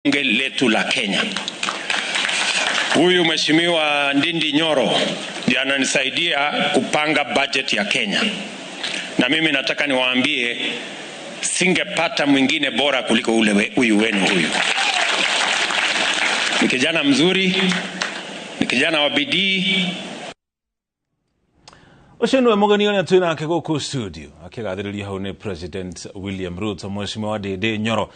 bunge letu la Kenya. Huyu Mheshimiwa Ndindi Nyoro ndiye ananisaidia kupanga budget ya Kenya. Na mimi nataka niwaambie singepata mwingine bora kuliko huyu wenu huyu. Ni kijana mzuri, ni kijana wa bidii. Oshenu emogani ona tuna akego studio akigathiriria hau ni President William Ruto Mheshimiwa Ndindi Nyoro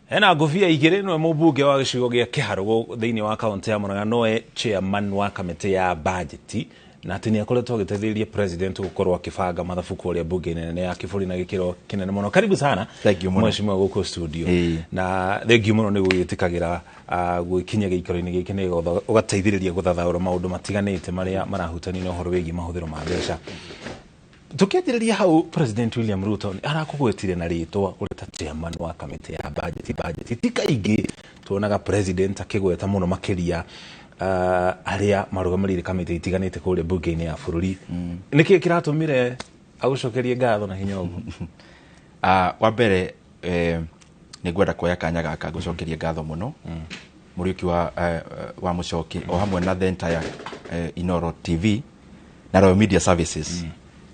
ena ngofia igire no mubunge wa gicigo gia Kiharu thiini wa county ya Murang'a noe chairman wa committee ya budget na tini akoretwo agiteithiria president gukorwo akibanga mathabu kuria bunge nene ya kiburi na gikiro kinene muno. Karibu sana Mheshimiwa guko studio. Na thank you muno ni gwitikagira gwikinya gikiro-ini giki ni ugateithiriria guthathaura maundu matiganite maria marahutania na uhoro wigi mahuthiro ma mbeca. Tukianjĩrĩria hau President William Ruto arakugwetire na ritwa uri ta chairman wa committee ya budget ti kaingĩ tuonaga president akigweta muno makiria aria marugamirire committee itiganite kuri bunge-ini ya bururi. Niki kiratumire agucokerie ngatho na hinya ugu? Wa mbere ni gwenda kuoya kanya gaka gucokerie ngatho muno muriuki wa mucoki o hamwe na the entire Inoro TV na Royal Media Services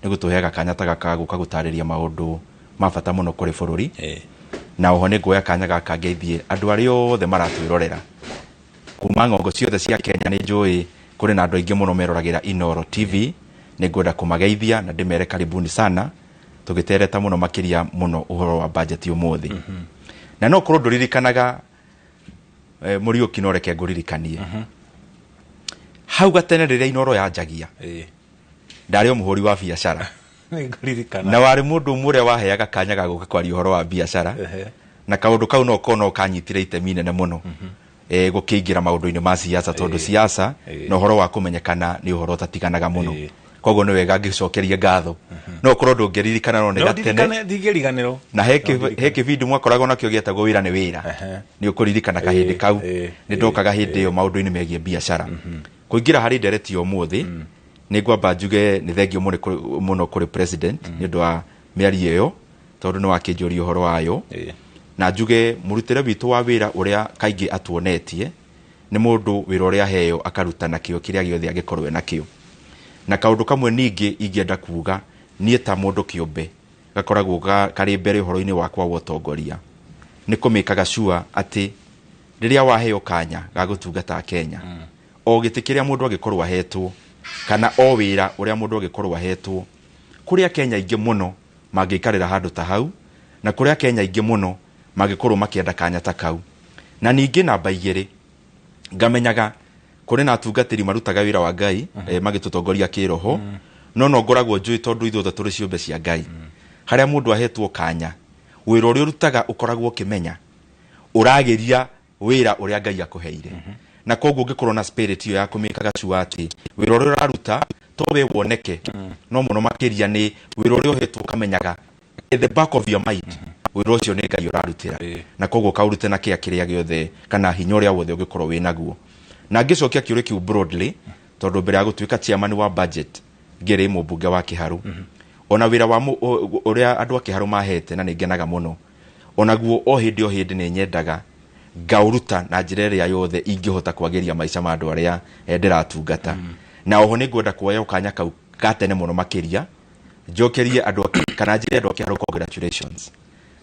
nigutuheaga kanya ta gaka guka gutariria maundu mabata muno kuri bururi na oho ni nguoya kanya gaka ngeithie andu aria othe maratwirorera kuma ngongo ciothe cia Kenya. Ni njui kuri na andu aingi muno meroragira Inoro TV, ni ngwenda kumageithia na ndimere karibuni sana tugitereta muno makiria muno uhoro wa budget umuthi. Na no kuro nduririkanaga Muriuki no reke nguririkanie hau gatene riria Inoro yanjagia ndari o muhuri wa biashara na wari mundu muria waheaga kanya ga guka kwaria uhoro wa biashara na kaundu kau no kono kanyitire itemi nene muno gukiingira maundu-ini ma siasa tondu siasa no uhoro wa kumenyekana ni uhoro tatiganaga muno. Koguo ni wega ngicokeria ngatho no korwo ndungiririkana no ni gatene ndigiriganiro na heke video mwakoragwo nakio gietagwo wira ni wira ni ukuririkana kahindi kau ni ndokaga hindi iyo maundu-ini megie biashara kuingira hari ndereti umuthi ni ngwamba njuge ni thengio muno kuri president ni ndu wa miari iyo tondu ni wakinjuria uhoro wayo na njuge murutire witu wa wira uria kaingi atuonetie ni mundu wira uria heo akaruta nakio kiria giothe agikorwe nakio. Na kaundu kamwe ningi ingienda kuuga nie ta mundu kiumbe gakoragwo kari mbere uhoro-ini wakwa wa utongoria ni kumikaga sure ati riria waheo kanya ga gutungata Kenya o gitikiria mundu agikorwa hetwo kana o wira uria mundu agikorwa hetwo kuria Kenya ingi muno magikarira handu ta hau na kuria Kenya ingi muno magikorwo makienda kanya ta kau. Na ningi namba igiri ngamenyaga kuri na atungatiri marutaga wira wa Ngai magitutongoria kiroho no ngoragwo njui tondu ithuothe turi ciumbe cia Ngai haria mundu ahetwo kanya wira uria urutaga ukoragwo kimenya uragiria wira uria Ngai akuheire na koguo ngikorwo na spirit iyo ya kumikaga sure wira uria uraruta to we woneke no muno makiria ni wira uria uhetwo kamenyaga at the back of your mind wira ucio ni Ngai urarutira na koguo kaurute na kiria giothe kana hinya uria wothe ugikorwo winaguo. Na ngicokia kiuri kiu broadly tondu mbere ya gutuika chairman wa budget ngiri mubunge wa Kiharu ona wira wa uria andu a Kiharu mahete na ningenaga muno onaguo o hindi ni nyendaga ngauruta na njira iria yothe ingihota kwagiria maica ma andu aria ndiratungata. Na oho ni ngwenda kuoya kanya kau gatene muno makiria njokerie andu kana njire andu a Kiharu congratulations.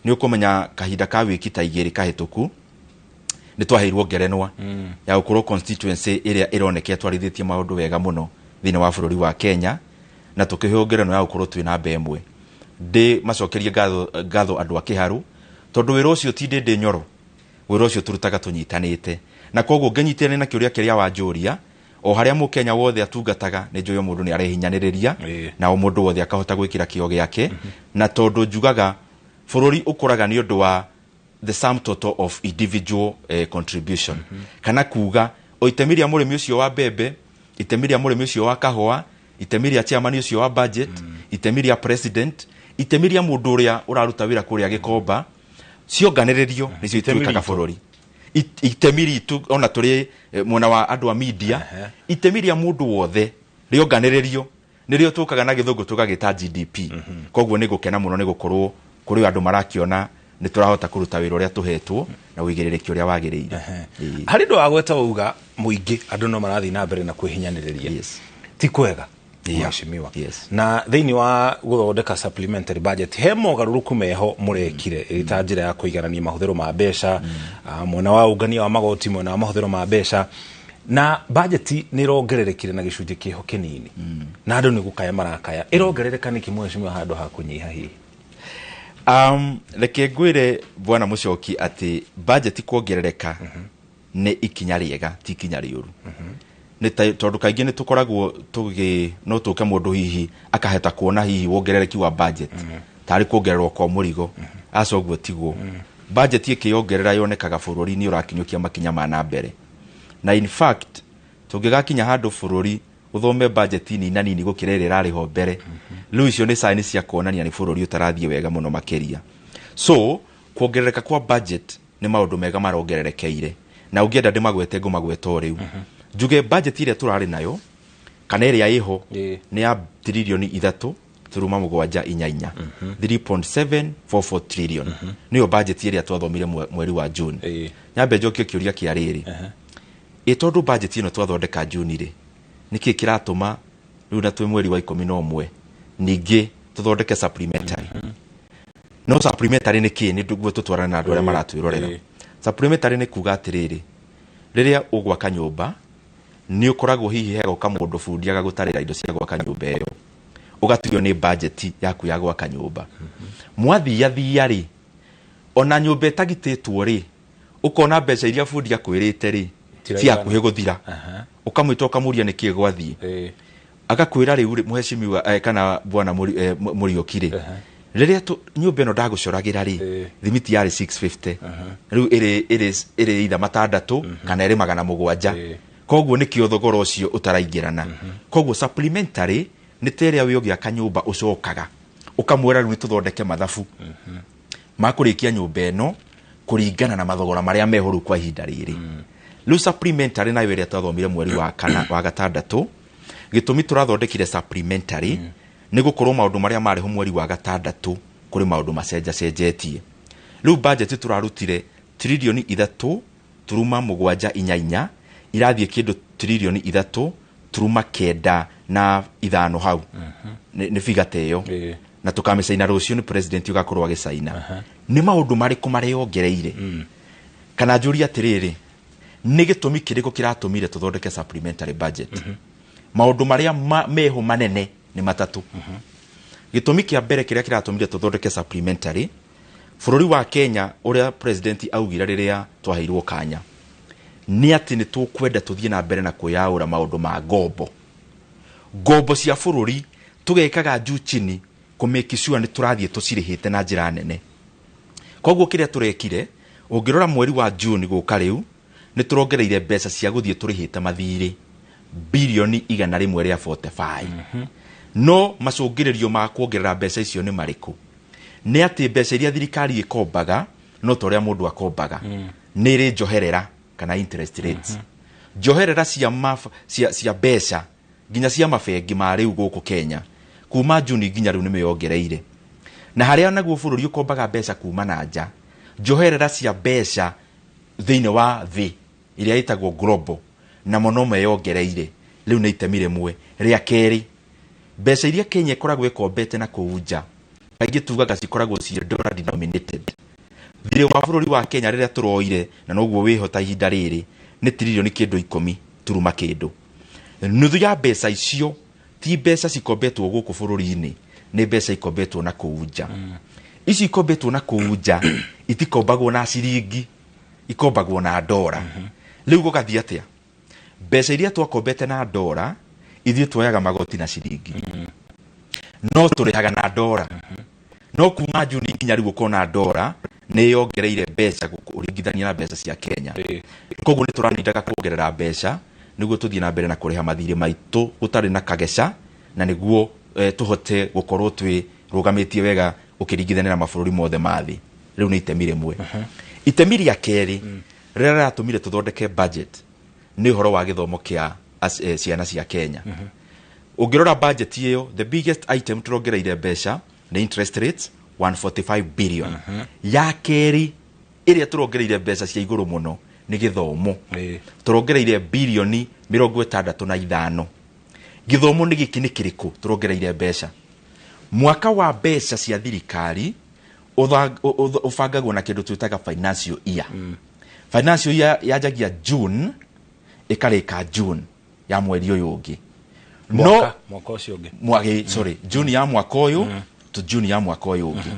Ni ukumenya kahinda ka wiki ta igiri kahituku ni twaheirwo ngerenwa ya gukorwo constituency iria ironeke twarithitie maundu wega muno thini wa bururi wa Kenya na tukiheo ngerenwa ya gukorwo twina mbemwe ndi macokerie ngatho andu a Kiharu tondu wira ucio ti Ndindi Nyoro wira ucio turutaga tunyitanite na koguo ngenyitene na kiuria kiria wa njuria o haria mu Kenya wothe atungataga ni njuyo mundu ni arehinyaniria na o mundu wothe akahota gwikira kio giake na tondu njugaga bururi ukuraga ni undu wa the sum total of individual contribution kana kuga o itemiria murimi ucio wa bebe itemiria murimi ucio wa kahua itemiria chairman ucio wa budget itemiria president itemiria mundu uria uraruta wira kuria Gikomba cionganiririo nicio ituikaga bururi itemiri tu ona turi mwena wa andu a media itemiria mundu wothe rionganiririo nirio tukaga na githungu tugagita GDP koguo ni gukena muno ni gukorwo kuri andu marakiona nĩ tũrahota kũruta wĩra ũrĩa tũhetwo na wĩigĩrĩrĩki ũrĩa wagĩrĩire. Harĩ ndũ wa gweta uga mũingĩ andũ no marathiĩ na mbere na kwĩhinyanĩrĩria ti kwega mheshimiwa na thĩinĩ wa gũthondeka supplementary budget he mogarũrũku meho mũrekire ĩta njĩra ya kũiganania mahũthĩro ma mbeca mwena wa ũngania wa magoti mwena wa mahũthĩro ma mbeca na budget nĩ ĩrongererekire na gĩcunjĩ kĩho kĩnini na andũ nĩ gũkaya marakaya ĩrongerereka nĩkĩ mheshimiwa handũ ha kũnyiha hihi? Reke ngwĩre bwana Mũchoki atĩ budget kuongerereka nĩ ikinya rĩega ti ikinya rĩũru. Nĩ tondũ kaingĩ nĩ tũkoragwo no tũke mũndũ hihi akaheta kuona hihi wongerereki wa budget tarĩ kuongererwo kwa mũrigo acoguo tiguo. Budget ĩkĩyongerera yonekaga bũrũri-inĩ ũrakinyũkia makinya ma na mbere, na in fact tũngĩgakinya handũ bũrũri uthome budget nini gũkĩra ĩrĩa ĩrarĩho mbere rĩu icio nĩ sign cia kuonania nĩ bũrũri ũtarathiĩ wega mũno makĩria. So kuongerereka kwa budget nĩ maũndũ mega marongererekeire na ũngĩenda ndĩmagwete ngũmagweta o rĩu. Njuge budget ĩrĩa tũrarĩ nayo kana ĩrĩa ĩho nĩ ya trilioni 3.78 3.744 trillion nĩyo budget ĩrĩa twathomire mweri wa June. Nyambe njokie kĩũria kĩa rĩrĩ tondũ budget ĩno twathondeka June rĩ nĩkĩ kĩratũma rĩu na twĩ mweri wa 11 ningĩ tũthondeke supplementary? No supplementary nĩ kĩ? Nĩ nduguo tũtwarana na andũ arĩa maratwĩrorera. Supplementary nĩ kuga atĩrĩrĩ, rĩrĩa ũgwaka nyũmba nĩ ũkoragwo hihi hegoka mũndũ bundi agagũtarĩra indo cia gwaka nyũmba ĩyo ũgatuio nĩ budget yaku ya gwaka nyũmba. Mwathia rĩ ona nyũmba ĩtagitĩtwo rĩ ũkona mbeca iria bundi akwĩrĩte rĩ cia kuhe gũthira ukamwĩta ũkamũria nĩkĩ gwathiĩ agakwĩra rĩu mheshimiwa kana bwana Mũrioki rĩ rĩrĩa nyũmba ĩno ndagũcoragĩra rĩ thimiti yarĩ 650 rĩu ĩrĩ itha matandatũ kana ĩrĩ 700 koguo nĩkĩo thogora ũcio ũtaraingĩrana. Koguo supplementary nĩ terĩa wĩ ũgĩaka nyũmba ũcokaga ũkamwĩra rĩu tũthondeke mathabu makũrĩkia nyũmba ĩno kũringana na mathogora marĩa meho rĩu kwa ihinda rĩrĩ. Rĩu supplementary nayo ĩrĩa twathomire mweri wa gatandatũ gĩtũmi tũrathondekire supplementary nĩ gũkorwo maũndũ marĩa marĩho mweri wa gatandatũ kũrĩ maũndũ macenjetie. Rĩu budget tũrarutire trilioni 3.78 irathiĩ kĩndũ trilioni 3.95 hau nĩ figata ĩyo na tũkamĩcaina rũciũ nĩ president ũgakorwo agĩcaina. Nĩ maũndũ marĩkũ mareyongereire kana njũria atĩrĩrĩ nĩ gĩtũmi kĩrĩkũ kĩratũmire tũthondeke supplementary budget? Maũndũ marĩa meho manene nĩ matatũ. Gĩtũmi kĩa mbere kĩrĩa kĩratũmire tũthondeke supplementary, bũrũri wa Kenya ũrĩa president augire rĩrĩa twaheirwo kanya nĩ atĩ nĩ tũkwenda tũthiĩ na mbere na kwĩyaũra maũndũ ma ngombo cia bũrũri tũgekaga juu chini kũmake sure nĩ tũrathiĩ tũcirĩhĩte na njĩra nene. Koguo kĩrĩa tũrekire ũngĩrora mweri wa June gũka rĩu nĩ tũrongereire mbeca cia gũthiĩ tũrĩhĩte mathirĩ bilioni 145. No macũngĩrĩrio ma kuongerera mbeca icio nĩ marĩkũ? Nĩ atĩ mbeca iria thirikari ĩkombaga no ta ũrĩa mũndũ akombaga nĩ ĩrĩ njoherera kana interest rates. Njoherera cia mbeca nginya cia mabengi ma rĩu gũkũ Kenya kuma June nginya rĩu nĩ meyongereire, na harĩa naguo bũrũri ũkombaga mbeca kuma na nja njoherera cia mbeca thĩinĩ wa thĩ iria ĩtagwo global namo no meyongereire rĩu nĩ itemi rĩmwe. Rĩa kerĩ, mbeca iria Kenya ĩkoragwo ĩkombete na kũu nja kaingĩ tugaga cikoragwo ci dollar denominated. Thirĩ wa bũrũri wa Kenya rĩrĩa tũroire na noguo wĩhota ihinda rĩrĩ nĩ trilioni kĩndũ 10 turuma kĩndũ. Nuthu ya mbeca icio ti mbeca cikombetwo gũkũ bũrũri-inĩ, nĩ mbeca ikombetwo na kũu nja. Ici ikombetwo na kũu nja itikombagwo na ciringi, ikombagwo na ndora. Rĩu gũgathiĩ atĩa? Mbeca iria twakombete na ndora ithuĩ tuoyaga magoti na ciringi, no tũrĩhaga na ndora. No kuma June nginya rĩu ũkona ndora nĩ yongereire mbeca ũringithania na mbeca cia Kenya. Koguo nĩ tũranindaga kuongerera mbeca nĩguo tũthiĩ na mbere na kũrĩha mathirĩ maitũ gũtarĩ na kageca, na nĩguo tũhote gũkorwo twĩrũgamĩtie wega ũkĩringithania na mabũrũri mothe ma thĩ. Rĩu nĩ itemi rĩmwe. Itemi rĩa kerĩ rĩrĩa rĩratũmire tũthondeke budget nĩ ũhoro wa gĩthomo kĩa ciana cia Kenya. Ũngĩrora budget ĩyo, the biggest item tũrongereire mbeca nĩ interest rates 145 billion ya keri iria turongereire mbeca cia iguru muno ni githomo turongereire bilioni 65 githomo ni giki ni kiriko turongereire mbeca mwaka wa mbeca cia thirikari ubangagwo na kindu twitaga financial year financial year yajagia June ikarika June ya mweri uyu ungi mwaka ucio ungi June ya mwaka uyu to June ya mwaka uyu ungi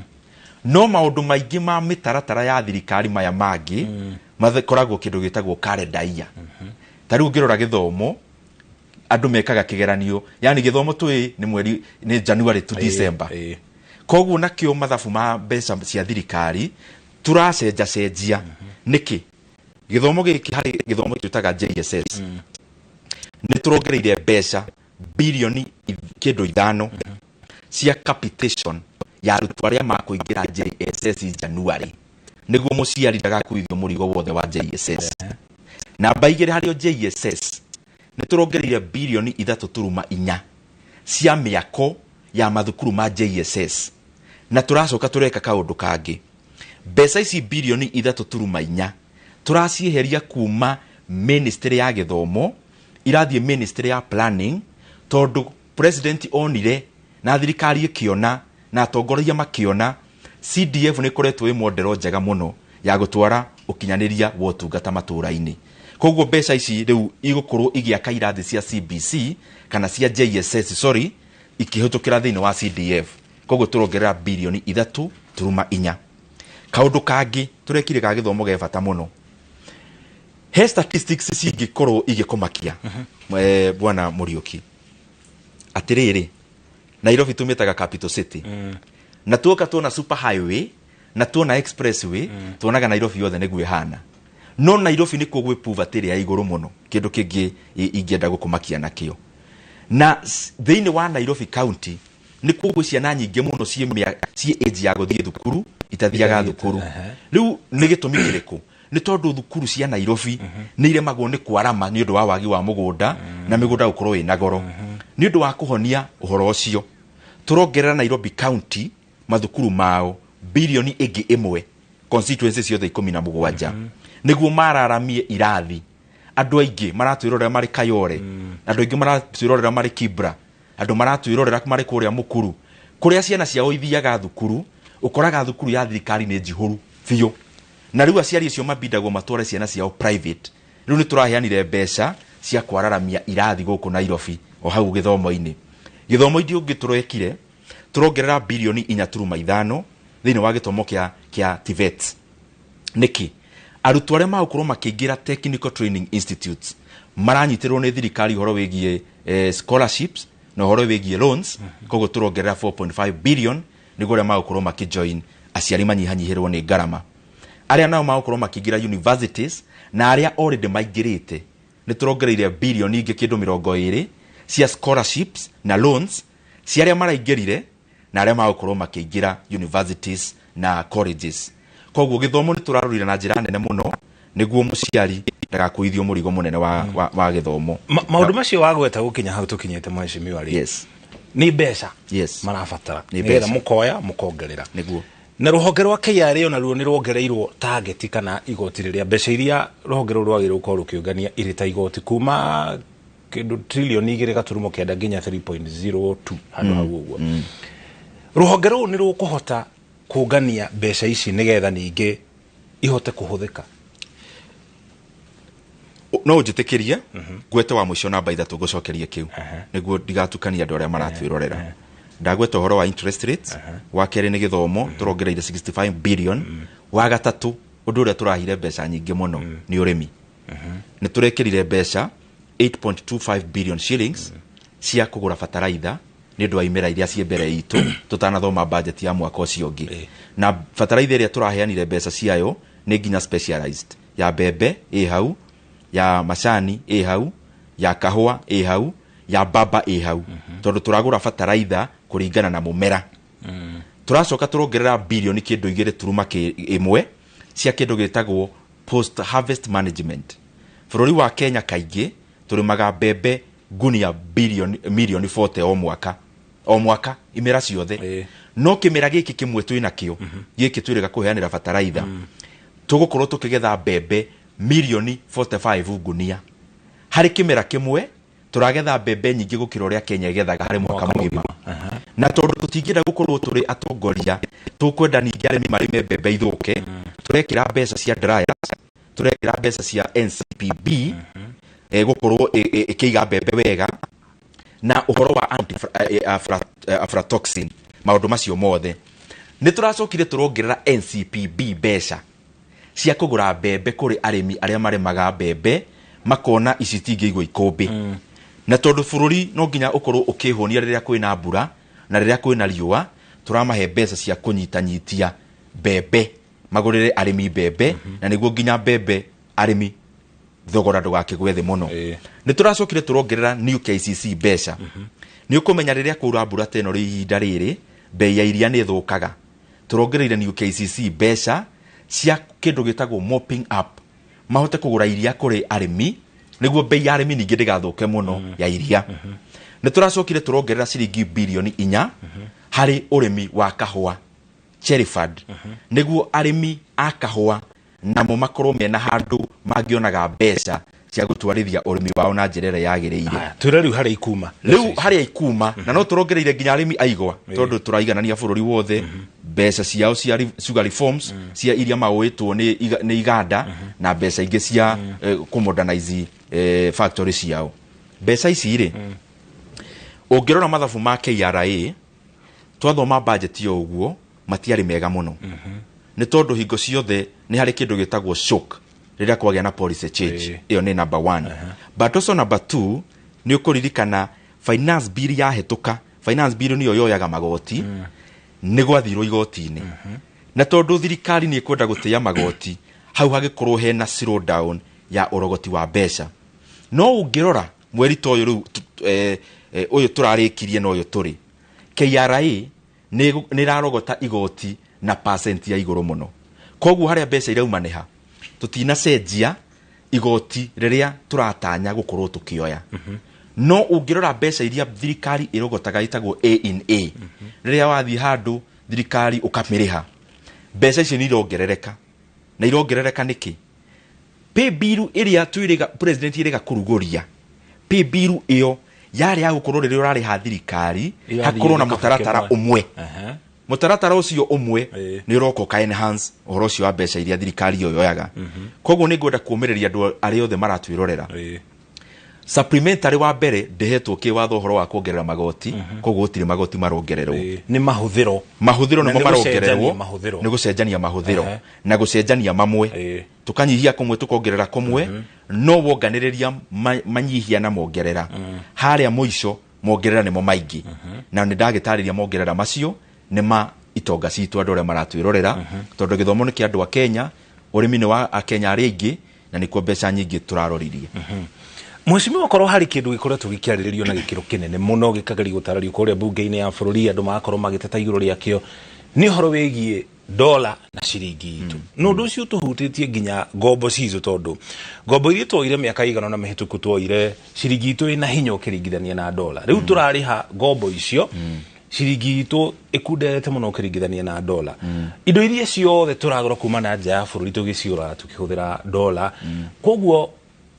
no maundu maingi ma mitaratara ya thirikari maya mangi makoragwo kindu gitagwo calendar year tariu ngirora githomo andu mekaga kigeranio yani githomo twi ni mweri ni January to December koguo nakio mathabu ma mbeca cia thirikari turacenjia niki githomo giki hari githomo twitaga JSS ni turongereire mbeca bilioni kindu 5 cia capitation ya arutwo aria makuingira JSS January niguo muciari ndagakuithio murigo wothe wa JSS namba igiri hario JSS ni turongereire bilioni 3.4 cia miako ya mathukuru ma JSS na turacoka tureka kaundu kangi mbeca ici bilioni 3.4 turacieheria kuma ministry ya githomo irathie ministry ya planning tondu president onire na thirikari ikiona na atongoria makiona CDF ni koretwo i modelo njega muno ya gutwara ukinyaniria wotungata matura-ini koguo mbeca ici riu igukorwo igiaka irathi cia CBC kana cia JSS ikihutukira thiini wa CDF koguo turongerera bilioni 3.4 kaundu kangi turekire ga githomo ge bata muno he statistics cingikorwo igikumakia bwana Muriuki atiriri Nairobi tumetaga capital city na tuoka tuona super highway na tuona expressway tuonaga Nairobi yothe niguo hana no Nairobi ni kugwe poverty ya iguru muno kindu kingi ingienda gukumakia nakio na thiini wa Nairobi county ni kugwe ciana nyingi muno cie age ya guthie thukuru itathiaga thukuru riu ni gitumi kiriku ni tondu thukuru cia Nairobi ni iremagwo ni kwarama ni undu wa wagi wa mugunda na migunda gukorwo ina goro ni undu wa kuhonia uhoro ucio turongerera Nairobi county mathukuru mao bilioni ingi imwe constituencies ciothe 17 niguo mararamie irathi andu aingi maratwirorera mari Kayore andu aingi maratwirorera mari Kibra andu maratwirorera mari kuria Mukuru kuria ciana ciao ithiaga thukuru ukoraga thukuru ya thirikari ni njihuru fiyo na riu aciari icio mabindagwo matware ciana ciao private riu ni turaheanire mbeca cia kwararamia irathi guku Nairobi o hau githomo-ini githomo indi ungi turekire turongerera bilioni 4.5 thiini wa githomo kia TVET niki arutwo aria magukorwo makiingira technical training institutes maranyitirwo ni thirikari horo wigie scholarships na horo wigie loans koguo turongerera 4.5 billion niguo aria magukorwo makijoin aciari manyihanyihirwo ni ngarama aria nao magukorwo makiingira universities na aria already maingirite ni turongereire bilioni ingi kindu 20 cia scholarships na loans cia aria maraingirire na aria magukorwo makiingira universities na colleges koguo githomo ni turarurira na njira nene muno niguo muciari ndagakuithio murigo munene wa githomo maundu macio wagweta gukinya hau tukinyete mheshimiwa ri ni mbeca marabatara nigetha mukoya mukongerera niguo na ruhonge rwa KRA ona ruo ni ruongereirwo target kana igoti riria mbeca iria ruhonge rwa rwagire uko rukiungania irita igoti kuma kindu trilioni 2.9 nginya 3.02 handu hau uguo ruhonge ruu ni rukuhota kungania mbeca ici nigetha ningi ihote kuhuthika no ujitikirie gwete wa mwisho namba 3 gucokeria kiu niguo ndigatukania andu aria maratwirorera ndagweta horo wa interest rates wa keri ni githomo turongereire 65 billion wa gatatu undu uria turahire mbeca nyingi muno ni urimi ni turekirire mbeca 8.25 billion shillings cia kugura fertilizer ni ndu wa imera iria cie mbere itu tutanathoma budget ya mwaka ucio ungi na fertilizer iria turaheanire mbeca ciayo ni nginya specialized ya bebe hau ya macani hau ya kahua hau ya baba hau tondu turagura fertilizer kuringana na mumera turacoka turongerera bilioni kindu 2.1 cia kindu gitagwo post harvest management bururi wa Kenya kaingi turimaga bebe gunia milioni 40 o mwaka imera ciothe no kimera giki kimwe twina kio giki twirega kuheanira bataraitha tugukorwo tukigetha mbembe milioni 45 ngunia hari kimera kimwe turagetha mbembe nyingi gukira uria Kenya igethaga hari mwaka mugima na tondu tutingira gukorwo turi atongoria tukwenda ningi arimi marime mbembe ithuke turekira mbeca cia dryers turekira mbeca cia NCPB gukorwo ikiiga mbembe wega na uhoro wa aflatoxin maundu macio mothe ni turacokire turongerera NCPB mbeca cia kugura mbembe kuri arimi aria maremaga mbembe makona icitingĩigwo ikombe na tondu bururi no nginya ukorwo ukihonia riria kwina mbura na riria kwina riua turamahe mbeca cia kunyitanyitia mbembe magurire arimi mbembe na niguo nginya mbembe arimi thogora ndugakigwe thi muno ni turacokire turongerera new KCC mbeca ni ukumenya riria kura mbura teno ri ihinda riri bei ya iria ni thukaga turongereire new KCC mbeca cia kindu gitagwo mopping up mahote kugura iria kuri arimi niguo bei ya arimi ningi ndigathuke muno ya iria ni turacokire turongerera ciringi bilioni 4 hari urimi wa kahua cherry fund niguo arimi a kahua namo makorwo mena handu mangionaga mbeca cia gutwarithia urimi wao na njira ĩrĩa yagĩrĩire tureriu hari ikuma na no turongereire nginya arimi aigwa tondu turaiganania bururi wothe mbeca ciao cia sugar reforms cia iria mawĩtwo ni iganda na mbeca ingĩ cia kumodernize factory ciao mbeca ici ri ungirora mathabu ma KRA twathoma budget yo uguo matiari mega muno ni tondu hingo ciothe ni hari kindu gitagwo shock riria kwagĩa na policy change iyo ni number 1 but also number 2 ni ukuririkana finance bill yahetuka finance bill niyo yoyaga magoti ni gwathirwo igoti-ini na tondu thirikari ni ikwenda gutia magoti hau hagikorwo hena slow down ya urogoti wa mbeca no ungirora mweri toyo riu uyu turarikirie no uyu turi KRA ni rarogota igoti na percent ya iguru muno koguo haria mbeca iraumaneha tutina cenjia igoti riria turatanya gukorwo tukioya no ungirora mbeca iria thirikari irogotaga itagwo A&A riria wathi handu thirikari ukamiriha mbeca icio ni irongerereka na irongerereka niki pay bill iria twiriga president iriga kuruguria pay bill iyo yari ya gukorwo riria urariha thirikari hakorwo na mutaratara umwe mutaratara ucio umwe ni urokoka enhance uhoro ucio wa mbeca iria thirikari yo yoyaga koguo ni ngwenda kuumireria andu aria othe maratwirorera supplementary wa mbere ndehetwo kiwatho uhoro wa kuongerera magoti koguo gutire magoti marongererwo ni mahuthiro no marongererwo ni gucenjania mahuthiro na gucenjania mamwe tukanyihia kumwe tukongerera kumwe no wonganiriria manyihia na mongerera haria muico mongerera nimo maingi na ni ndagitariria mongerera macio nima itonga citu andu aria maratwirorera tondu githomo ni kia andu a Kenya urimi ni wa a Kenya aria ingi na nikuo mbeca nyingi turaroririe Mheshimiwa korwo hari kindu gikoretwo gikiariririo na gikiro kinene muno gikageri gutarario kuria bunge-ini ya bururi andu magakorwo magiteta iguru riakio ni horo wegie dola na ciringi itu no ndu cio tuhutitie nginya ngombo cizo tondu ngombo iria twoire miaka igana na mihituku twoire ciringi itu ina hinya ukiringithania na dola riu turariha ngombo icio ciringi itu ikunderete muno ukiringithania na dola indo iria ciothe turagura kuma na nja ya bururi tugiciura tukihuthira dola koguo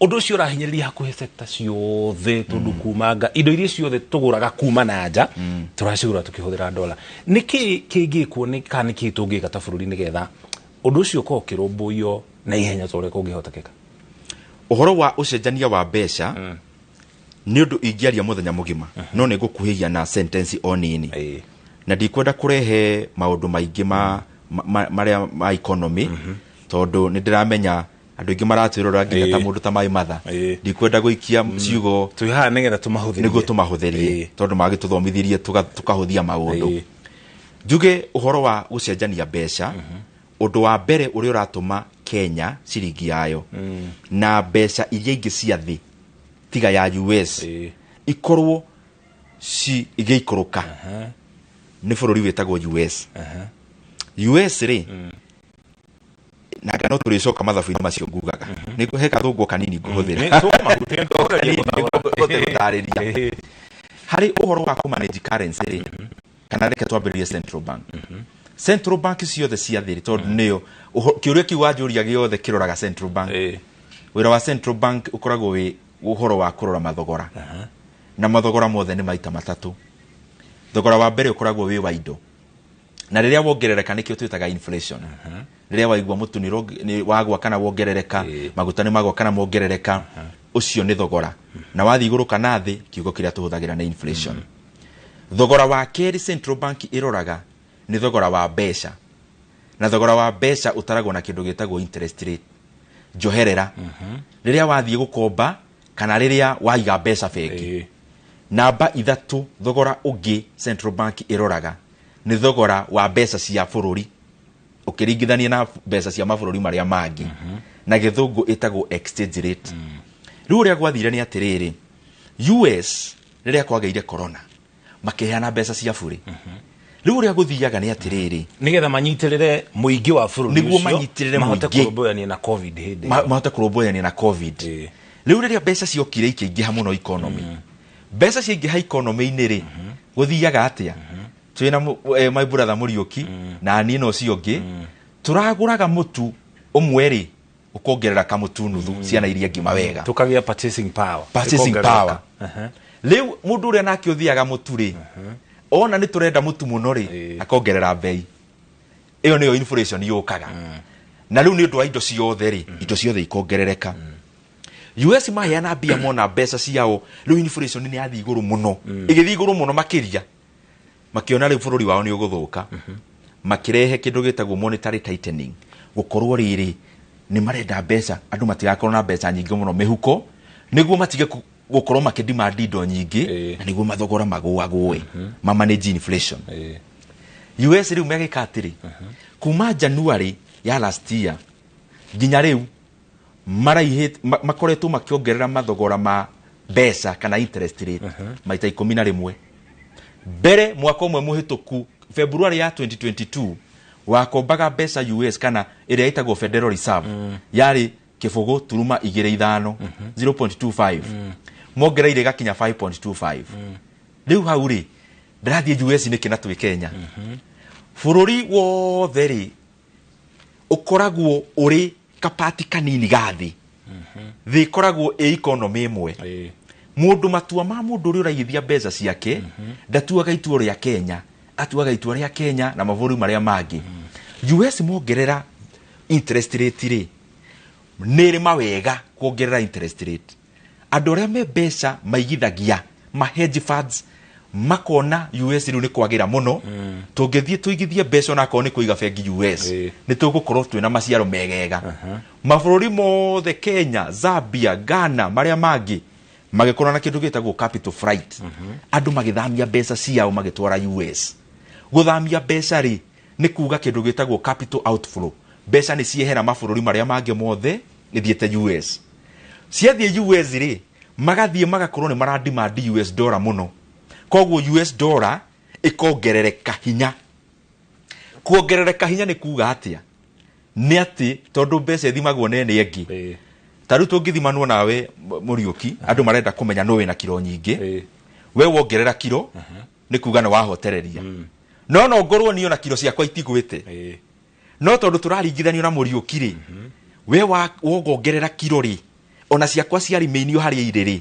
undu ucio urahinyiriria hakuhe sector ciothe tondu kumanga indo iria ciothe tuguraga kuma na nja turacigura tukihuthira dola niki kingikwo ni kana ki tungika ta bururi nigetha undu ucio ko kirumbuyo na ihenya tore kungihotekeka uhoro wa ucenjania wa mbeca ni undu ingiaria muthenya mugima no ni gukuhia na sentence onini na ndikwenda kurehe maundu maingi maria ma economy tondu ni ndiramenya andu ingi maratwirora nginya ta mundu ta mai matha ndikwenda guikia ciugo tuiha nigetha tumahuthirie niguo tumahuthirie tondu magituthomithirie tukahuthia maundu njuge uhoro wa gucenjania mbeca undu wa mbere uri uratuma Kenya ciringi yayo na mbeca iria ingi cia thi tiga ya US ikorwo ci igeikuruka ni bururi wetagwo US US ri na gano turicoka mathabu-ini macio ngugaga ni kuheka thungu kanini nguhuthira hari uhoro wa kumanage currency kana reke twambĩrĩrie Central Bank. Central Bank ciothe cia thĩ tondũ nĩyo kĩũria kĩu wanjũria gĩothe kĩroraga Central Bank. Wĩra wa Central Bank ũkoragwo wĩ ũhoro wa kũrora mathogora. Na mathogora mothe nĩ maita matatu. Thogora wa mbere ũkoragwo wĩ wa indo. Na rĩrĩa wongerereka nĩkĩo twĩtaga inflation. Rĩrĩa waigua mũtu nĩ wagwa kana wongerereka, maguta nĩ magwa kana mongerereka, ũcio nĩ thogora. Na wathiĩ igũrũ kana thĩ, kiugo kĩrĩa tũhũthagĩra nĩ inflation. Thogora wa kerĩ Central Bank ĩroraga nĩ thogora wa mbeca. Na thogora wa mbeca ũtaragwo na kĩndũ gĩtagwo interest rate. Njoherera. Rĩrĩa wathiĩ gũkomba kana rĩrĩa waiga mbeca bengi. Namba ithatũ thogora ũngĩ Central Bank ĩroraga nĩ thogora wa mbeca cia bũrũri ũkĩringithania na mbeca cia mabũrũri marĩa mangĩ. Na gĩthũngũ ĩtagwo exchange rate. Rĩu ũrĩa gwathire nĩ atĩrĩrĩ, US rĩrĩa kwagĩire corona makĩheana mbeca cia bũrĩ. Rĩu ũrĩa gũthiaga nĩ atĩrĩrĩ, nĩgetha manyitĩrĩre mũingĩ wa bũrũri nĩguo manyitĩrĩre mahote kũrũmbũyania na covid hĩndĩ mahote kũrũmbũyania na covid. Rĩu rĩrĩa mbeca ciokire ikĩingĩha mũno economy, mbeca ciingĩha economy-inĩ rĩ, gũthiaga atĩa? Twĩna my brother Mũriũki na niĩ no ũcio ũngĩ tũragũraga mũtu ũmwe rĩ ũkongerera kamũtu nuthu ciana iria ngima wega, tukagĩa purchasing power. Rĩu mũndũ ũrĩa nake ũthiaga mũtu rĩ, ona nĩ tũrenda mũtu mũno rĩ, akongerera bei. Ĩyo nĩyo inflation yũkaga. Na rĩu nĩ ũndũ wa indo ciothe rĩ, indo ciothe ikongerereka. US maheana mbia mona mbeca ciao, rĩu inflation nĩ yathi igũrũ mũno, ĩgĩthiĩ igũrũ mũno makĩria, makĩona rĩu bũrũri wao nĩ ũgũthũka, makĩrehe kĩndũ gĩtagwo monetary tightening. Gũkorwo rĩrĩ nĩ marenda mbeca, andũ matigakorwo na mbeca nyingĩ mũno mĩhuko, nĩguo matige gũkorwo makĩdemand indo nyingĩ, na nĩguo mathogora magũagũe, manage inflation. US rĩu megĩka atĩrĩ, kuma January ya last year nginya rĩu makoretwo makĩongerera mathogora ma mbeca kana interest rate maita 11. Mbere mwaka ũmwe mũhĩtũku February ya 2022 wakombaga mbeca US kana ĩrĩa ĩtagwo Federal Reserve yarĩ kĩbũgũ turuma 2.5 0.25, mongereire gakinya 5.25. Rĩu hau rĩ ndarathiĩ US nĩ kĩna twĩ Kenya. Bũrũri wothe rĩ ũkoragwo ũrĩ kapati kanini gathĩ, thĩ koragwo economy ĩmwe. Mũndũ matua ma mũndũ ũrĩa ũraigithia mbeca ciake ndatuaga itua rĩa Kenya, atuaga itua rĩa Kenya na mabũrũri marĩa mangĩ. US mongerera interest rate rĩ, nĩ rĩ mawega kuongerera interest rate. Andũ arĩa me mbeca maigithagia ma hedge funds makona US rĩu nĩ kwagĩra mũno, tũngĩthiĩ tũigithie mbeca na akorwo nĩ kũiga bengi US nĩ tũgũkorwo twĩna maciaro megega. Mabũrũri mothe Kenya, Zambia, Ghana marĩa mangĩ magĩkorwo na kĩndũ gĩtagwo capital flight. Andũ magĩthamia mbeca ciao magĩtwara US. Gũthamia mbeca rĩ nĩ kuuga kĩndũ gĩtagwo capital outflow. Mbeca nĩ ciehera mabũrũri marĩa mangĩ mothe nĩthiĩte US. Ciathiĩ US rĩ magathiĩ magakorwo nĩ marademand US dollar mũno. Koguo US dollar ĩkongerereka hinya. Kuongerereka hinya nĩ kuuga atĩa? Nĩ atĩ tondũ mbeca ithimagwo nene ĩngĩ. Tarĩu tũngĩthimanwo nawe Mũriũki, andũ marenda kũmenya no wĩna kiro nyingĩ. We wongerera kiro nĩ kuuga nĩ wahotereria. No ngorwo niyo na kiro ciakwa itigwĩte. No tondũ tũraringithanio na Mũriũki rĩ, we wongerera kiro rĩ, ona ciakwa ciarĩ meinio harĩa irĩ rĩ,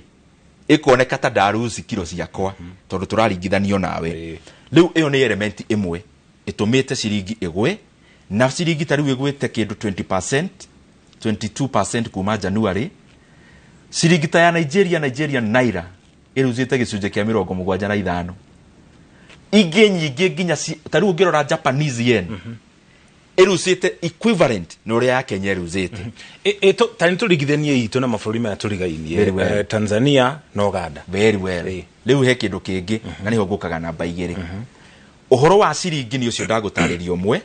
ĩkoneka ta ndaruzi kiro ciakwa tondũ tũraringithanio nawe. Rĩu ĩyo nĩ element ĩmwe ĩtũmĩte ciringi ĩgwe, na ciringi tarĩu ĩgwĩte kĩndũ 20%, 22% kuma January. Ciringi ta ya Nigerian naira ĩruzĩte gĩcunjĩ kĩa 75. Ingĩ nyingĩ nginya tarĩu ũngĩrora Japanese yen ĩruzĩte equivalent na ũrĩa ya Kenya ĩruzĩte. Tani tũringithanie itũ na mabũrũri maya tũrigainie, Tanzania na Uganda. Very well. Rĩu he kĩndũ kĩngĩ na nĩho ngũkaga namba igĩrĩ. Ũhoro wa ciringi nĩ ũcio ndagũtarĩria ũmwe,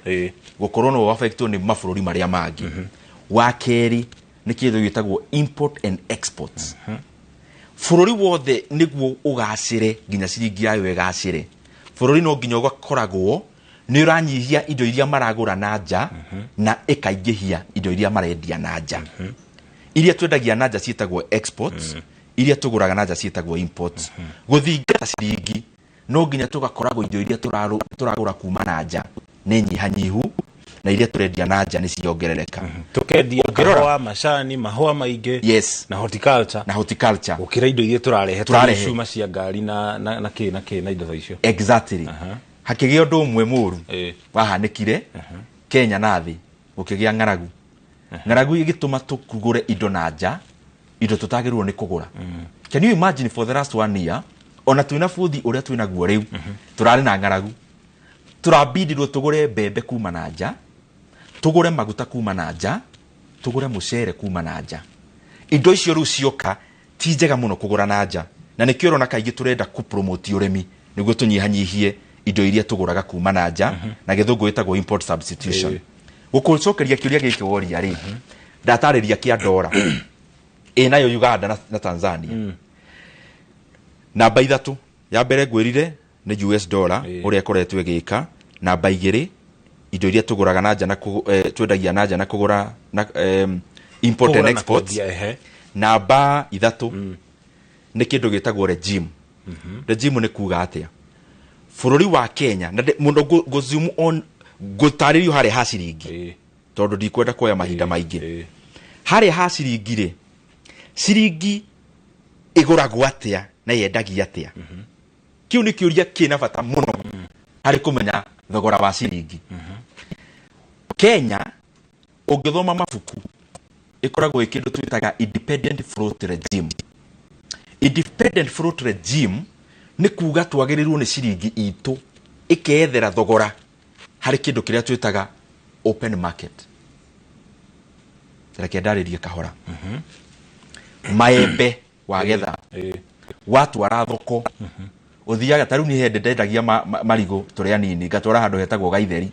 gũkorwo no affectwo nĩ mabũrũri marĩa mangĩ. Wa kerĩ nĩ kĩndũ gĩtagwo import and exports. Bũrũri wothe nĩguo ũgacĩre nginya ciringi yayo ĩgacĩre, bũrũri no nginya ũgakoragwo nĩ ũranyihia indo iria maragũra na nja na ĩkaingĩhia indo iria marendia na nja. Iria twendagia na nja ciĩtagwo exports, iria tũgũraga na nja ciĩtagwo imports. Gũthinga ciringi no nginya tugakoragwo indo iria turagura kuma na nja nĩ nyihanyihu na iria turendia na nja nĩ ciongerereka. Tukendia kahũa, macani, mahũa maingĩ, yes, na horticulture gũkĩra indo iria tũrarehe cuma cia ngari na indo icio. Exactly. Hakĩgĩa ũndũ ũmwe mũru wahanĩkire Kenya na thĩ, gũkĩgĩa ng'aragu. Ng'aragu igĩtũma tũkugũre indo na nja, indo tũtagĩrĩirwo nĩ kũgũra. Can you imagine for the last 1 year, ona twĩna bũthi ũrĩa twĩna guo rĩu, tũrarĩ na ng'aragu, tũrabindirwo tũgũre mbembe kuma na nja, tũgũre maguta kuma na nja, tũgũre mũcere kuma na nja. Indo icio rĩu cioka ti njega mũno kũgũra na nja, na nĩkĩo ũrona kaingĩ tũrenda kũpromote ũrĩmi nĩguo tũnyihanyihie indo iria tũgũraga kuma na nja, na gĩthũngũ gĩtagwo import substitution. Gũkũcokeria kĩũria gĩkĩ woria rĩ, ndatarĩria kĩa ndora nayo Uganda na Tanzania. Namba 3 ya mbere ngwĩrire nĩ US dollar ũrĩa ĩkoretwo ĩgĩka. Namba 2 indo iria tũgũraga na nja na twendagia na nja na kũgũra na import and export. Namba 3 nĩ kĩndũ gĩtagwo regime. Regime nĩ kuga atĩa? Bũrũri wa Kenya na mũno go zoom on gũtarĩrio harĩa ha ciringi, tondũ ndikwenda kuoya mahinda maingĩ. Harĩa ha ciringi rĩ, ciringi igũragwo atĩa na yendagia atĩa? Kĩu nĩ kĩũria kĩna bata mũno harĩ kũmenya thogora wa ciringi. Kenya ũngĩthoma mabuku ĩkoragwo ĩkĩndũ twĩtaga independent float regime. Independent float regime nĩ kuga twagĩrĩirwo nĩ ciringi itũ ĩkeethera thogora harĩ kĩndũ kĩrĩa twĩtaga open market. Reke ndarĩrie kahora. Maembe wagetha, watwara thoko, ũthiaga ta rĩu nĩ hĩndĩ ndendagia marigũ tũrĩ anini, ngatwara handũ hetagwo Gaitheri.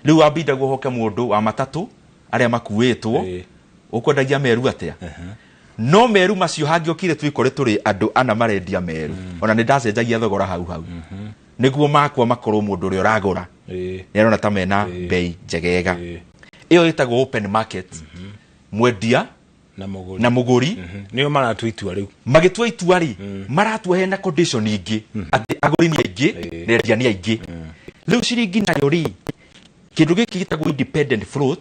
Rĩu wambindagwo hoke mũndũ wa matatũ arĩa makuĩtwo, ũkwendagia meru atĩa? No meru macio hangĩokire twĩkore tũrĩ andũ ana marendia meru, ona nĩ ndacenjagia thogora hau nĩguo makwa makorwo mũndũ ũrĩa ũragũra nĩarona ta mena bei njegega. Ĩyo ĩtagwo open market. Mwendia na mũgũri nĩo maratua itua rĩu. Magĩtua itua rĩ, maratua hena condition ingĩ atĩ agũri nĩ aingĩ na endia nĩ aingĩ. Rĩu ciringi nayo rĩ, kĩndũ gĩkĩ gĩtagwo independent float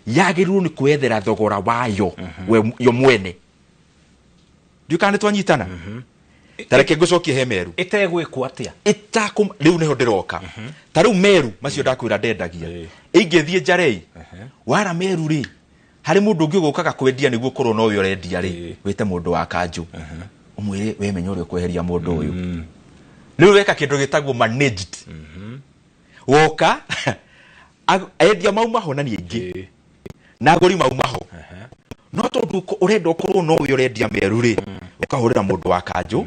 yagĩrĩirwo nĩ kwethera thogora wayo yo mwene. Ndiũkana nĩ twanyitana? Tareke ngũcokie he meru. Ĩtegwĩkwo atĩa? Rĩu nĩho ndĩroka. Ta rĩu meru macio ndakwĩra ndendagia. Ingĩthiĩ Njarei, wara meru rĩ, harĩ mũndũ ũngĩ ũgũkaga kwendia nĩguo korwo no ũyũ ũrendia rĩ, wĩte mũndũ wa kanjũ, ũmwĩre we menya ũrĩa ũkweheria mũndũ ũyũ. Rĩu weka kĩndũ gĩtagwo managed. Woka endia maumaho na nĩ aingĩ, na agũri maumaho. No tondũ ũrenda ũkorwo no ũyũ ũrendia meru rĩ, ũkahũrĩra mũndũ wa kanjũ,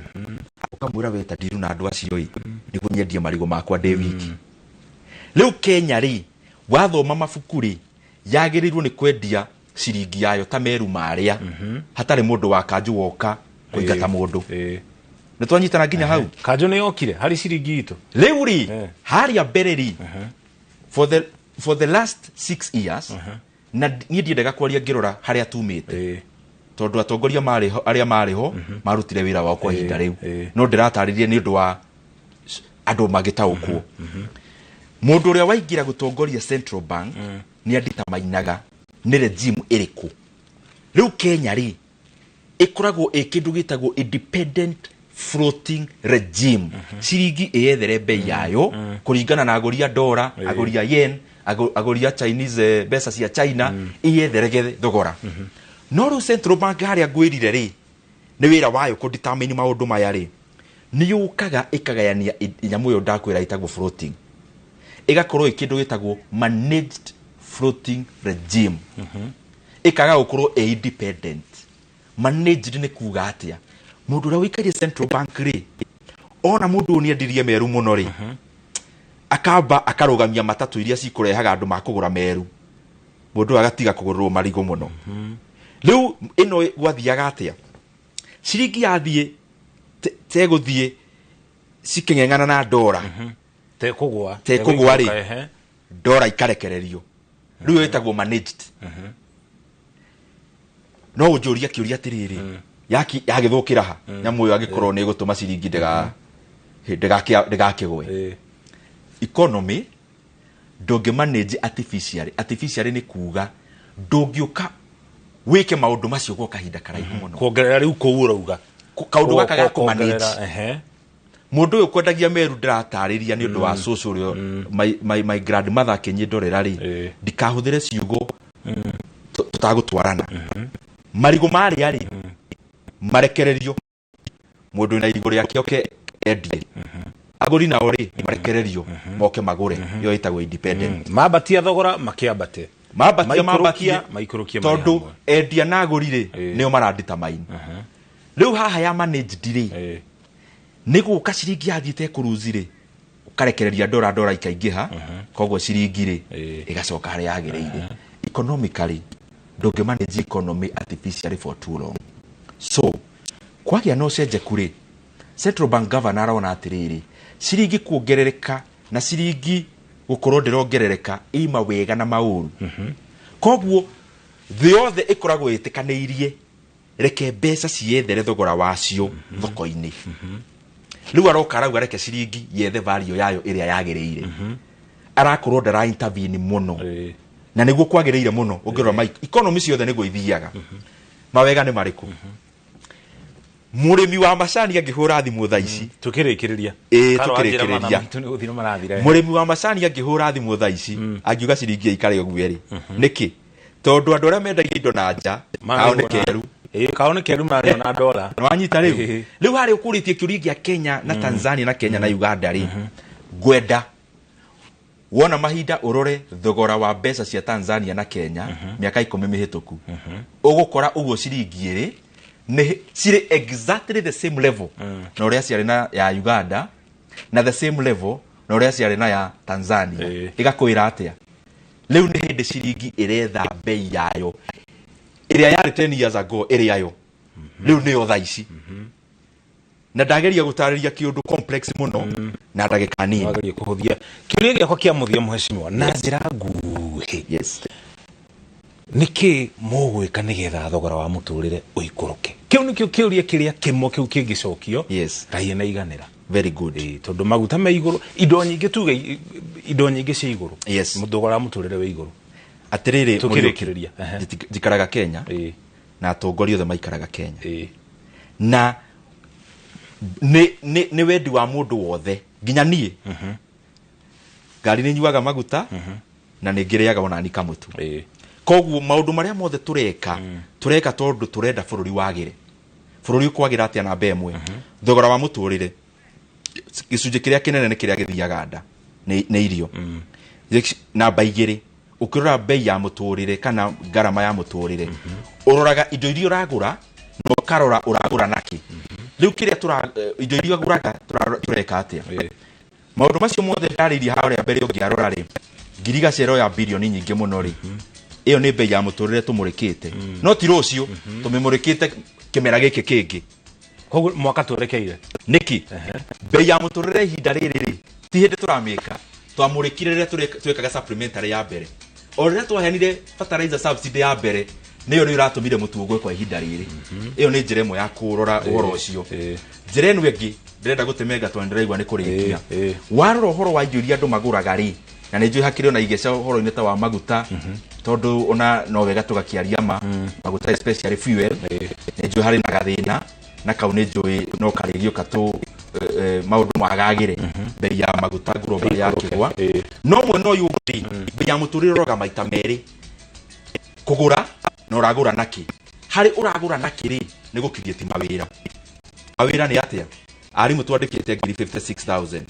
ũkamwĩra weta ndiru na andũ acio ĩ, nĩguo nyendie marigũ makwa ndĩ wiki. Rĩu Kenya rĩ, wathoma mabuku rĩ, yagĩrĩirwo nĩ kwendia ciringi yayo ta meru marĩa, hatarĩ mũndũ wa kanjũ woka kũingata mũndũ. Nĩ twanyitana nginya hau? Kanjũ nĩ yokire harĩ ciringi itũ. Rĩu rĩ, harĩa mbere rĩ, for the last 6 years, na niĩ ndiendaga kwaria ngĩrora harĩa tumĩte, tondũ atongoria arĩa marĩ ho marutire wĩra wao kwa ihinda rĩu. No ndĩratarĩria nĩ ũndũ wa andũ magĩtaũkwo. Mũndũ ũrĩa waingĩra gũtongoria Central Bank nĩ Andita Mainaga. Nĩ regime ĩrĩkũ? Rĩu Kenya rĩ, ĩkoragwo kĩndũ gĩtagwo independent floating regime. Ciringi ĩyethere bei yayo kũringana na agũri a ndora, agũri a yen, agũri a Chinese mbeca cia China, ĩyethere thogora. No rĩu Central Bank harĩa ngwĩrire rĩ, nĩ wĩra wayo kũdetermine maũndũ maya rĩ, nĩ yũkaga ĩkagayania nyamũ ĩyo ndakwĩra ĩtagwo floating, ĩgakorwo kĩndũ gĩtagwo managed floating regime. Ĩkaga gũkorwo independent. Managed nĩ kuga atĩa? Mũndũ ũrĩa wĩikarie Central Bank rĩ, ona mũndũ nĩ endirie meru mũno rĩ, akamba akarũgamia matatũ iria cikũrehaga andũ makũgũra meru, mũndũ agatiga kũgũrĩrwo marigũ mũno. Rĩu ĩno gwathiaga atĩa? Ciringi yathiĩ tegũthiĩ cikĩng'eng'ana na ndora, tekũgwa rĩ, ndora ikarekererio. Rĩu ĩtagwo managed. No ũnjũria kĩũria atĩrĩrĩ, yagĩthũkĩra ha, nyamũ ĩyo angĩkorwo nĩ ĩgũtũma ciringi ndegakĩgwe economy ndũngĩ manage artificially nĩ kuga ndũngĩũka wĩke maũndũ macio gwa kahinda karaihu mũno kuongerera rĩu kũu ũrauga kaũndũ gaka ga kũmanage mũndũ ũyũ kwendagia meru ndĩratarĩria nĩ ũndũ wa social my grandmother akĩnyindorera rĩ ndikahũthĩre ciugo tutagũtwarana marigũ marĩa rĩ marekererio mũndũ na irigũ rĩake oke endie agũri nao rĩ marekererio moke magũre yo ĩtagwo independent mabatia thogora makĩambate mabatia tondũ endia na agũri rĩ nĩo maradetermine rĩu haha ya managed rĩ nĩ gũka ciringi yathiĩte kũruzi rĩ ũkarekereria ndora ikaingĩha koguo ciringi rĩ ĩgacoka harĩa yagĩrĩire economically ndũngĩ manage economy artificially for too long so kwagĩa no cenjeku rĩ Central Bank Governor arona atĩrĩrĩ ciringi kuongerereka na ciringi gũkorwo ndĩrongerereka ima wega na maũru koguo thĩ yothe ĩkoragwo ĩtĩkanĩirie reke mbeca ciethere thogora wacio thoko-inĩ rĩu aroka arauga reke ciringi yethe value yayo ĩrĩa yagĩrĩire arakorwo ndara intervene mũno na nĩguo kwagĩrĩire mũno ũngĩrora economy ciothe nĩguo ithiaga mawega nĩ marĩkũ mũrĩmi wa macani angĩhũra thimũ thaa ici tukĩrĩkĩrĩria mũrĩmi wa macani angĩhũra thimũ thaa ici angiuga ciringi ikare ũguo rĩ nĩkĩ tondũ andũ arĩa mendagia indo na nja ao nĩ keru kao nĩ keru marĩo na dola wanyita rĩu harĩa ũkũrĩtie kĩũria gĩa Kenya na Tanzania na Kenya na Uganda rĩ ngwenda wona mahinda ũrore thogora wa mbeca cia Tanzania na Kenya mĩaka 10 mĩhĩtũku ũgũkora ũguo ciringi rĩ nĩ cirĩ exactly the same level na ũrĩa ciarĩ na ya Uganda na the same level na ũrĩa ciarĩ na ya Tanzania ĩgakwĩra atĩa rĩu nĩ hĩndĩ ciringi ĩretha bei yayo ĩrĩa yarĩ 10 years ago ĩrĩ yayo rĩu nĩyo thaa ici na ndageria gũtarĩria kĩũndũ complex mũno na ndagĩka nini wageria kũhũthia kĩũria gĩakwa kĩa mũthia mheshimiwa na njĩra nguhĩ nĩkĩ mũgwĩka nĩgetha thogora wa mũtũrĩre ũikũrũke kĩu nĩkĩo kĩũria kĩrĩa kĩmwe kĩu kĩngĩcokio raia na iganĩra very good tondũ maguta me igũrũ indo nyingĩ tuge indo nyingĩ cia igũrũ thogora wa mũtũrĩre wĩ igũrũ atĩrĩrĩ tukĩrĩkĩrĩria njikaraga Kenya na atongoria othe maikaraga Kenya na nĩ wendi wa mũndũ wothe nginya niĩ ngari nĩ nyuaga maguta na nĩ ngĩrĩaga ona ni kamũtu koguo maũndũ marĩa mothe tureka tondũ turenda bũrũri wagĩre bũrũri ũkwagĩra atĩa namba ĩmwe thogora wa mũtũrĩre gĩcunjĩ kĩrĩa kĩnene nĩ kĩrĩa gĩthiaga nda nĩ irio namba 2 ukirora bei ya mũtũrĩre kana garama ya mũtũrĩre uroraga indo iria uragura no karora uragura naki rĩu kĩrĩa indo iria uragura tureka atĩa maũndũ macio mothe ndarĩirie harĩa mbere ũngĩarora rĩ ngirigacero ya bilioni nyingĩ mũno rĩ iyo nĩ bei ya mũtũrĩre tũmũrĩkĩte no ti rũcio tũmĩmũrĩkĩte kĩmera gĩkĩ kĩngĩ koguo mwaka twerekeire niki bei ya mũtũrĩre ihinda rĩrĩ rĩ ti hĩndĩ tũramĩka twamũrĩkire rĩrĩa twekaga supplementary ya mbere o rĩrĩa twaheanire fertilizer subsidy ya mbere nĩyo nĩ ĩratũmire mũtu ũgwe kwa ihinda rĩrĩ iyo nĩ njĩra ĩmwe ya kũrora ũhoro ũcio njĩra ĩno ĩngĩ ndĩrenda gũtemenga tondũ ndĩraigua nĩ kũrĩkia warora ũhoro wa indo iria andũ magũraga rĩ na nĩ njũĩ hakĩrĩ ona igĩca ũhoro-inĩ ta wa maguta tondũ ona no wega tũgakĩaria maguta especially fuel nĩ njũĩ harĩ na gathĩna na kau nĩ njũĩ no karĩgĩũka maũndũ magagĩre bei ya maguta global ya kĩgwa no mwe no yũgũrĩ bei ya mũtũrĩre ũroga maita merĩ kũgũra na ũragũra naki harĩ ũragũra naki rĩ nĩ gũkiria ti mawĩra nĩ atĩa arimũ twandĩkĩte 56,000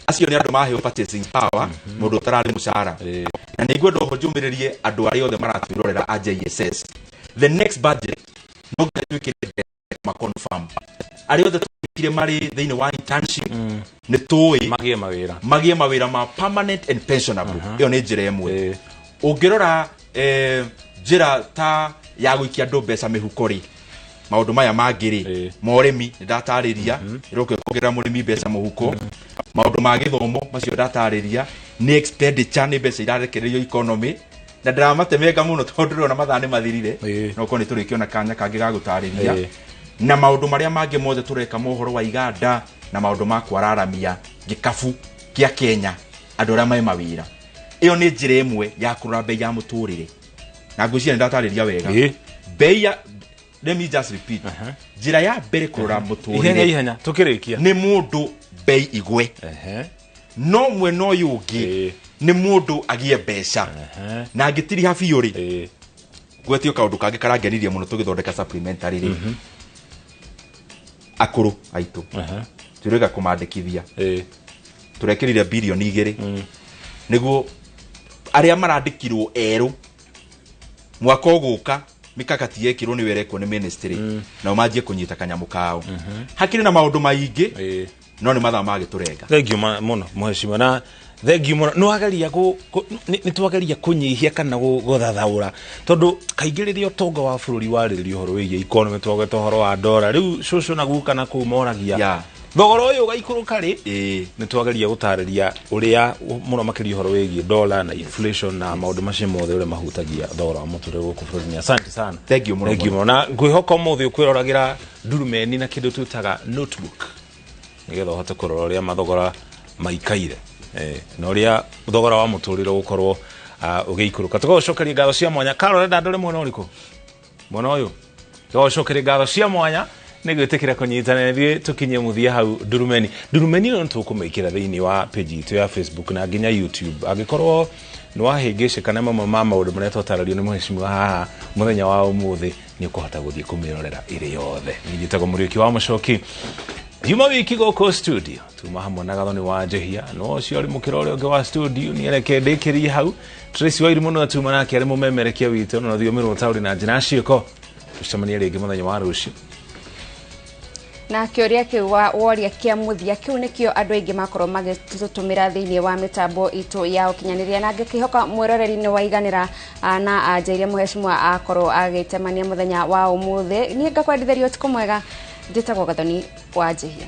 acio nĩ andũ maheo purchasing power mũndũ ũtararĩ mũcara na nĩ ngwenda ũhoro njũmĩrĩrie andũ arĩa othe maratwĩrorera a JSS the next budget no gatuĩkĩre confirm arĩa othe twĩkire marĩ thĩinĩ wa internship nĩ tũĩ magĩe mawĩra ma permanent and pensionable iyo nĩ njĩra ĩmwe ũngĩrora njĩra ta ya gũikia andũ mbeca mĩhuko rĩ maũndũ maya mangĩ ma ũrĩmi ndatarĩria iroke kuongerera mũrĩmi mbeca mũhuko maũndũ ma gĩthomo macio ndatarĩria nĩ expenditure nĩ mbeca irarekererio economy na ndĩramatemenga mũno tondũ ndĩrona mathaa nĩ mathirire no ko nĩ tũrĩkĩona kanya kangĩ ga gũtarĩria na maũndũ marĩa mangĩ mothe tũreka mohoro wa iganda na maundu ma kwararamia gikabu kia Kenya andu aria mai mawira iyo ni njira imwe ya kurora bei ya muturire na ngucia ndatariria wega bei ya let me just repeat njira ya mbere kurora muturire ihenya tukirikia ni mundu bei igwe no mwe no yugi ni mundu agie mbeca na angitiri habiyo ri gwetio kaundu kangi karangenirie muno tugithondeka supplementary akuru aitu turega kumandikithia turekirire bilioni 2 niguo aria marandikirwo eru mwaka uguka mikakati yekirwo ni werekwo ni ministry na umanjie kunyita kanyamu kao hakiri na maundu maingi no ni mathaa magiturenga thank you muno mheshimiwa na thank you muno no ageria ni twageria kunyihia kana guthathaura tondu kaingĩ rĩrĩa ũtonga wa bũrũri warĩrĩrio horo wĩgie economy twagete horo wa dollar rĩu cũcũ na guka na kumoragia thogora ũyũ ũgaikũrũka rĩ nĩ twageria gũtarĩria ũrĩa mũno makĩria horo wĩgie dollar na inflation na maũndũ macio mothe ũrĩa mahutagia thogora wa mũtũrĩre gũkũ bũrũri-inĩ asante sana thank you muno na ngwĩhoka ũmũthĩ ũkwĩroragĩra ndurumeni na kĩndũ twĩtaga notebook nĩgetha ũhote kũrora ũrĩa mathogora maikaire na ũrĩa thogora wa mũtũrĩre gũkorwo ũgĩikũrũka tũgũcokeria ngatho cia mwanya Karol enda ndore mwena ũrĩkũ mwena ũyũ tũgũcokeria ngatho cia mwanya nĩ gwĩtĩkĩra kũnyitana ithuĩ tũkinye mũthia hau ndurumeni ĩno nĩtũkũmĩkĩra thĩinĩ wa page itũ ya Facebook na nginya YouTube angĩkorwo nĩ wahĩngĩcĩka mamwe ma maũndũ marĩa twatarĩrio nĩ mheshimiwa haha mũthenya wa ũmũthĩ nĩ ũkũhota gũthiĩ kũmĩrorera ĩrĩ yothe nĩnjĩtagwo Mũriũki wa Mũchoki Juma wiki gũkũ studio tuma hamwe na Gathoni wa Njehia no ũcio arĩ mũkĩra ũrĩa ũngĩ wa studio nĩereke ndĩkĩrie hau Tracy Wairimũ no tuma nake arĩ mũmemerekia witũ no thio mĩrwo taũri na njĩra ciĩko tũcemanie rĩngĩ mũthenya wa rũciũ na kĩũria kĩu woria kĩa mũthia kĩu nĩkĩo andũ aingĩ makorwo magĩtũtũmĩra thĩinĩ wa mĩtambo itũ ya ũkinyanĩria na ngĩkĩhoka mwĩroreri nĩ waiganĩra na anja iria mheshimiwa akorwo agĩtemania mũthenya wa ũmũthĩ niĩ ngakwendithĩria ũtukũ mwega njĩtagwo Gathoni wa Njehia